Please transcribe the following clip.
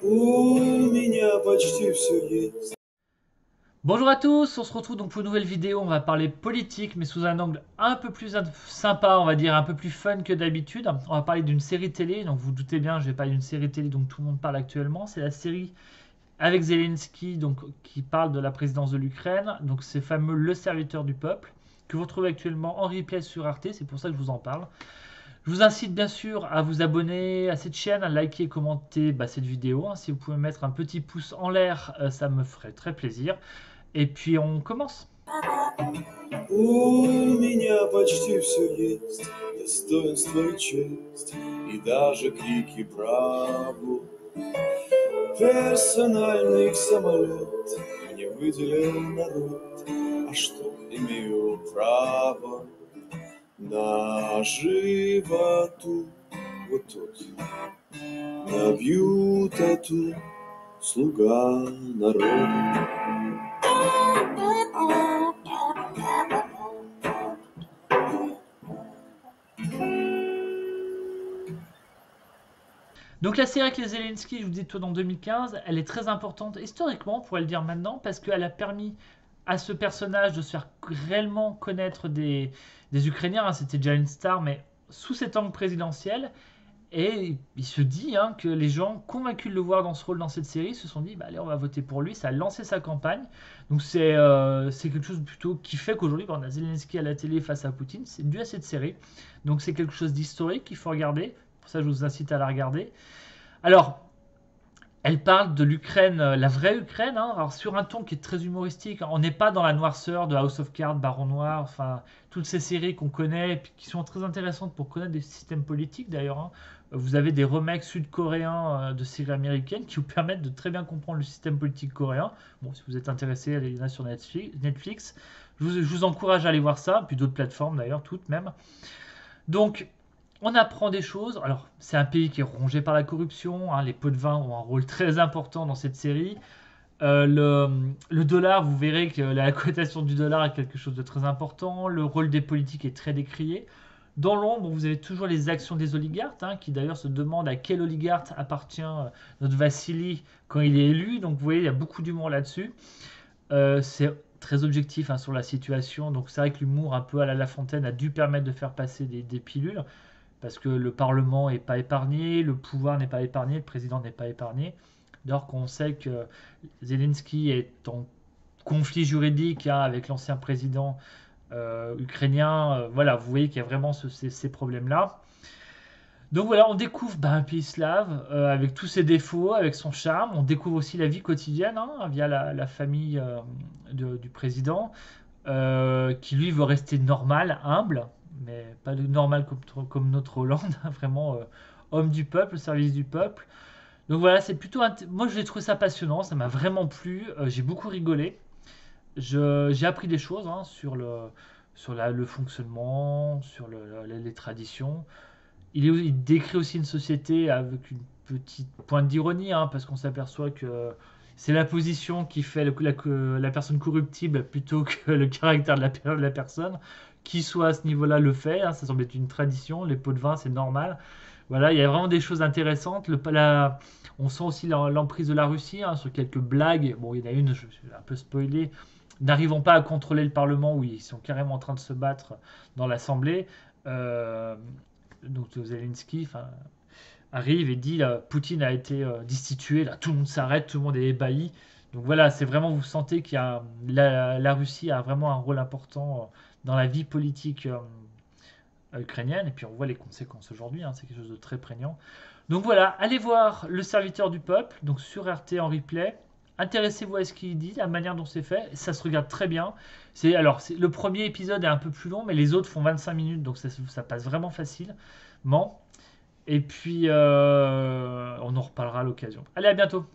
У меня почти все есть. Bonjour à tous, on se retrouve donc pour une nouvelle vidéo. On va parler politique, mais sous un angle un peu plus sympa, on va dire, un peu plus fun que d'habitude. On va parler d'une série télé, donc vous vous doutez bien, je vais parler d'une série télé dont tout le monde parle actuellement. C'est la série avec Zelensky, donc qui parle de la présidence de l'Ukraine. Donc c'est fameux Le Serviteur du Peuple, que vous retrouvez actuellement en replay sur Arte, c'est pour ça que je vous en parle. Je vous incite bien sûr à vous abonner à cette chaîne, à liker et commenter cette vidéo. Si vous pouvez mettre un petit pouce en l'air, ça me ferait très plaisir. Et puis on commence. У меня почти все есть. Достоинство и честь. И даже крики браво. Персональный самолет мне выделил народ. А что, имею право на животу? Вот тут набью тату. Слуга народа. Donc la série avec les Zelensky, je vous dis tout en 2015, elle est très importante historiquement, on pourrait le dire maintenant, parce qu'elle a permis à ce personnage de se faire réellement connaître des Ukrainiens. C'était déjà une star, mais sous cet angle présidentiel. Et il se dit que les gens, convaincus de le voir dans ce rôle dans cette série, se sont dit allez, on va voter pour lui. Ça a lancé sa campagne. Donc c'est quelque chose plutôt qui fait qu'aujourd'hui, on a Zelensky à la télé face à Poutine. C'est dû à cette série. Donc c'est quelque chose d'historique qu'il faut regarder. Pour ça, je vous incite à la regarder. Alors, elle parle de l'Ukraine, la vraie Ukraine, alors sur un ton qui est très humoristique. On n'est pas dans la noirceur de House of Cards, Baron Noir, enfin toutes ces séries qu'on connaît, et puis qui sont très intéressantes pour connaître des systèmes politiques d'ailleurs. Vous avez des remakes sud-coréens de séries américaines qui vous permettent de très bien comprendre le système politique coréen. Bon, si vous êtes intéressé, il y en a sur Netflix. Je vous encourage à aller voir ça, puis d'autres plateformes d'ailleurs, toutes même. Donc, on apprend des choses. Alors, c'est un pays qui est rongé par la corruption. Les pots de vin ont un rôle très important dans cette série. Le dollar, vous verrez que la cotation du dollar est quelque chose de très important. Le rôle des politiques est très décrié. Dans l'ombre, vous avez toujours les actions des oligarques, qui d'ailleurs se demandent à quel oligarque appartient notre Vassili quand il est élu. Donc, vous voyez, il y a beaucoup d'humour là-dessus. C'est très objectif sur la situation. Donc, c'est vrai que l'humour un peu à La Fontaine a dû permettre de faire passer des pilules parce que le Parlement n'est pas épargné, le pouvoir n'est pas épargné, le président n'est pas épargné. D'ailleurs qu'on sait que Zelensky est en conflit juridique avec l'ancien président ukrainien. Voilà, vous voyez qu'il y a vraiment ces problèmes-là. Donc voilà, on découvre un pays slave avec tous ses défauts, avec son charme. On découvre aussi la vie quotidienne via la famille du président, qui lui veut rester normal, humble, mais pas normal comme notre Hollande, vraiment homme du peuple, au service du peuple. Donc voilà, c'est plutôt. Moi, j'ai trouvé ça passionnant, ça m'a vraiment plu. J'ai beaucoup rigolé. J'ai appris des choses sur le fonctionnement, sur les traditions. Il décrit aussi une société avec une petite pointe d'ironie, parce qu'on s'aperçoit que c'est la position qui fait la personne corruptible plutôt que le caractère de la personne. Qui soit à ce niveau-là le fait, ça semble être une tradition, les pots de vin c'est normal. Voilà, il y a vraiment des choses intéressantes. On sent aussi l'emprise de la Russie sur quelques blagues. Bon, il y en a une, je suis un peu spoilé, n'arrivant pas à contrôler le Parlement, où ils sont carrément en train de se battre dans l'Assemblée. Donc Zelensky arrive et dit Poutine a été destitué. Là, tout le monde s'arrête, tout le monde est ébahi. Donc voilà, c'est vraiment, vous sentez qu'il y a la Russie a vraiment un rôle important dans la vie politique ukrainienne. Et puis on voit les conséquences aujourd'hui, c'est quelque chose de très prégnant. Donc voilà, allez voir Le Serviteur du Peuple, donc sur RT en replay. Intéressez-vous à ce qu'il dit, la manière dont c'est fait. Ça se regarde très bien. Le premier épisode est un peu plus long, mais les autres font 25 minutes, donc ça passe vraiment facilement. Et puis, on en reparlera à l'occasion. Allez, à bientôt.